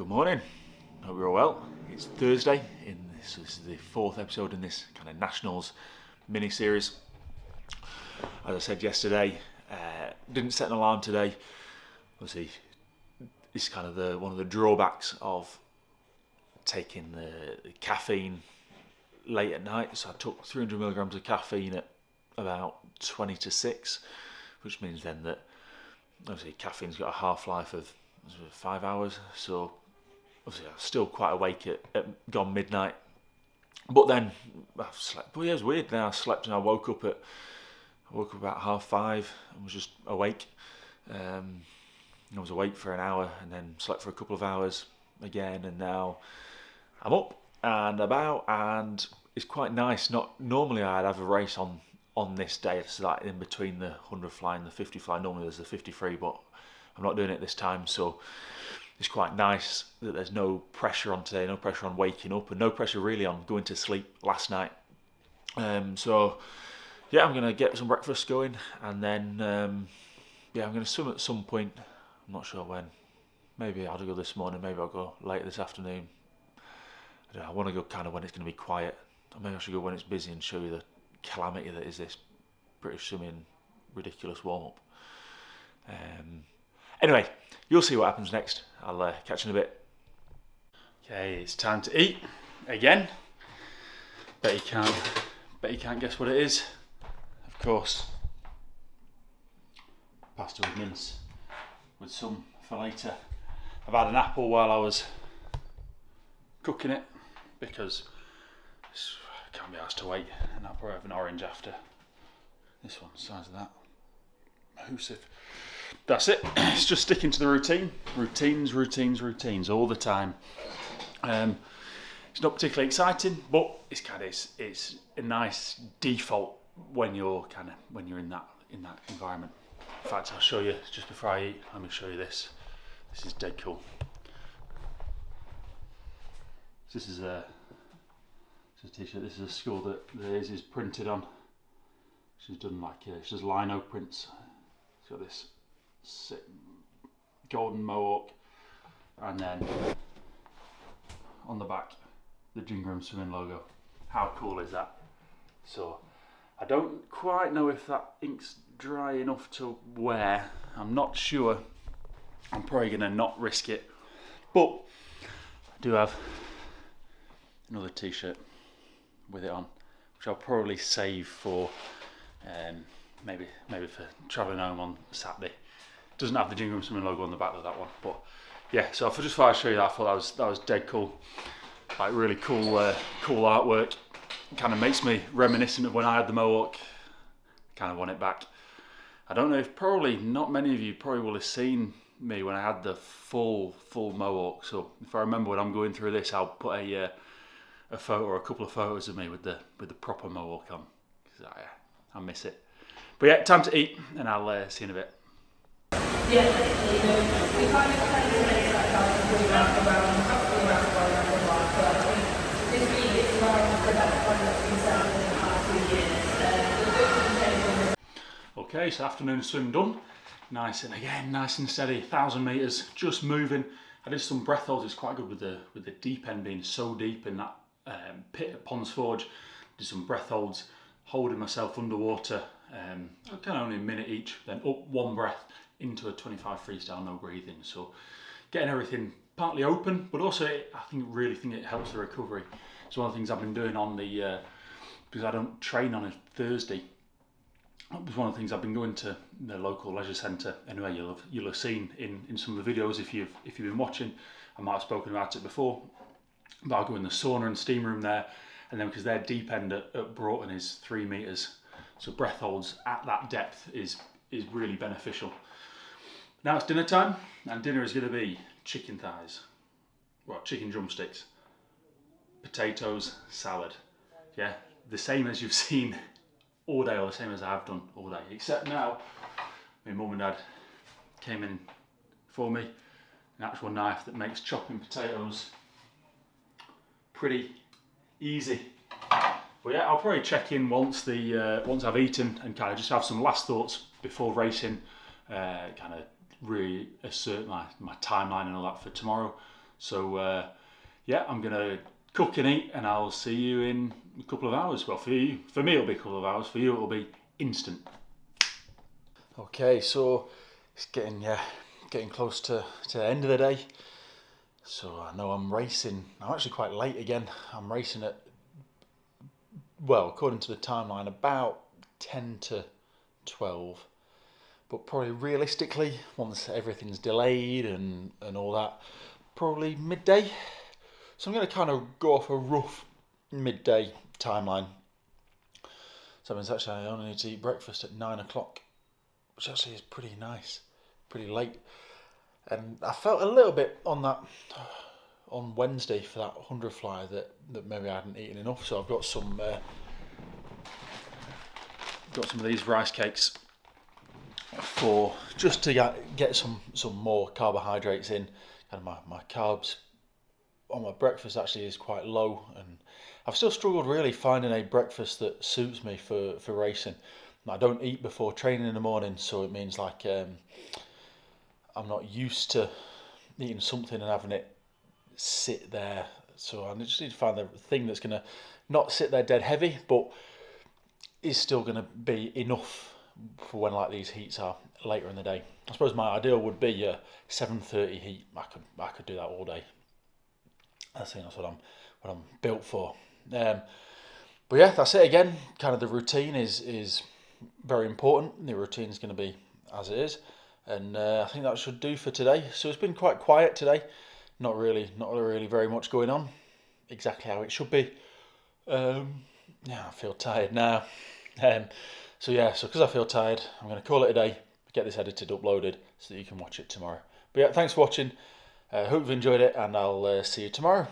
Good morning. Hope you're all well. It's Thursday. This is the fourth episode in this kind of Nationals mini-series. As I said yesterday, didn't set an alarm today. Obviously, it's kind of one of the drawbacks of taking the caffeine late at night. So I took 300 milligrams of caffeine at about 20 to 6, which means then that obviously caffeine's got a half-life of 5 hours. So obviously I was still quite awake at gone midnight. But then I slept. But yeah, it was weird. Then I slept and I woke up about 5:30 and was just awake. I was awake for an hour and then slept for a couple of hours again, and now I'm up and about, and it's quite nice. Not normally I'd have a race on this day. It's like in between the 100 fly and the 50 fly. Normally there's the 53, but I'm not doing it this time, so it's quite nice that there's no pressure on today, no pressure on waking up, and no pressure really on going to sleep last night. So yeah, I'm gonna get some breakfast going, and then I'm gonna swim at some point. I'm not sure when. Maybe I'll go this morning. Maybe I'll go later this afternoon. I don't know, I want to go kind of when it's going to be quiet. Or maybe I should go when it's busy and show you the calamity that is this British swimming ridiculous warm-up. Anyway, you'll see what happens next. I'll catch you in a bit. Okay, it's time to eat again. Bet you can't guess what it is. Of course, pasta with mince with some for later. I've had an apple while I was cooking it because I can't be asked to wait, and I'll probably have an orange after. This one, the size of that. Mahoosive. That's it. It's just sticking to the routine. Routines all the time. It's not particularly exciting, but it's a nice default when you're in that environment. In fact, I'll show you just before I eat. Let me show you this. This is dead cool. This is a t-shirt. This is a school that Liz is printed on. She's done she does lino prints. It's got this sick golden mohawk, and then on the back the Gingham Swimming logo. How cool is that? So I don't quite know if that ink's dry enough to wear. I'm not sure. I'm probably going to not risk it, but I do have another t-shirt with it on, which I'll probably save for maybe for travelling home on Saturday. Doesn't have the Gingham Swimming logo on the back of that one, but yeah. So if I just thought I'd show you that, I thought that was dead cool. Like really cool artwork. Kind of makes me reminiscent of when I had the mohawk. Kind of want it back. I don't know if probably not many of you probably will have seen me when I had the full mohawk. So if I remember when I'm going through this, I'll put a photo or a couple of photos of me with the proper mohawk on, because I miss it. But yeah, time to eat, and I'll see you in a bit. Yeah, we kind of tend to make that around this week it's around the best one that's been 7.5 years. Okay, so afternoon swim done. Nice and steady. 1,000 meters, just moving. I did some breath holds. It's quite good with the deep end being so deep in that pit at Ponds Forge. Did some breath holds, holding myself underwater. Kind of only a minute each. Then up one breath into a 25 freestyle, no breathing. So getting everything partly open, but also I really think it helps the recovery. It's one of the things I've been doing on the because I don't train on a Thursday. It was one of the things I've been going to the local leisure centre. Anyway, you'll have seen in some of the videos if you've been watching. I might have spoken about it before. But I'll go in the sauna and steam room there, and then because their deep end at Broughton is 3 meters, so breath holds at that depth is really beneficial. Now it's dinner time, and dinner is going to be chicken thighs, chicken drumsticks, potatoes, salad. Yeah, the same as you've seen all day, or the same as I've done all day, except now my mum and dad came in for me, an actual knife that makes chopping potatoes pretty easy. But yeah, I'll probably check in once I've eaten and kind of just have some last thoughts before racing, kind of really assert my timeline and all that for tomorrow. So yeah, I'm gonna cook and eat, and I'll see you in a couple of hours. Well, for me it'll be a couple of hours. For you, it'll be instant. Okay, so it's getting close to the end of the day. So I know I'm racing. I'm actually quite late again. I'm racing at, well, according to the timeline, about 10 to 12. But probably realistically, once everything's delayed and all that, probably midday. So I'm going to kind of go off a rough midday timeline. So that means actually I only need to eat breakfast at 9 o'clock, which actually is pretty nice, pretty late. And I felt a little bit on Wednesday for that 100 flyer that maybe I hadn't eaten enough. So I've got some of these rice cakes for just to get some more carbohydrates in. Kind of my carbs on my breakfast actually is quite low, and I've still struggled really finding a breakfast that suits me for racing. I don't eat before training in the morning, so it means like I'm not used to eating something and having it sit there. So I just need to find the thing that's going to not sit there dead heavy, but is still going to be enough for when like these heats are later in the day. I suppose my ideal would be a 7:30 heat. I could do that all day. I think that's what I'm built for. But yeah, that's it again. Kind of the routine is very important. The routine is going to be as it is, and I think that should do for today. So it's been quite quiet today. Not really very much going on. Exactly how it should be. Yeah, I feel tired now. So because I feel tired, I'm going to call it a day. Get this edited, uploaded, so that you can watch it tomorrow. But yeah, thanks for watching. Hope you've enjoyed it, and I'll see you tomorrow.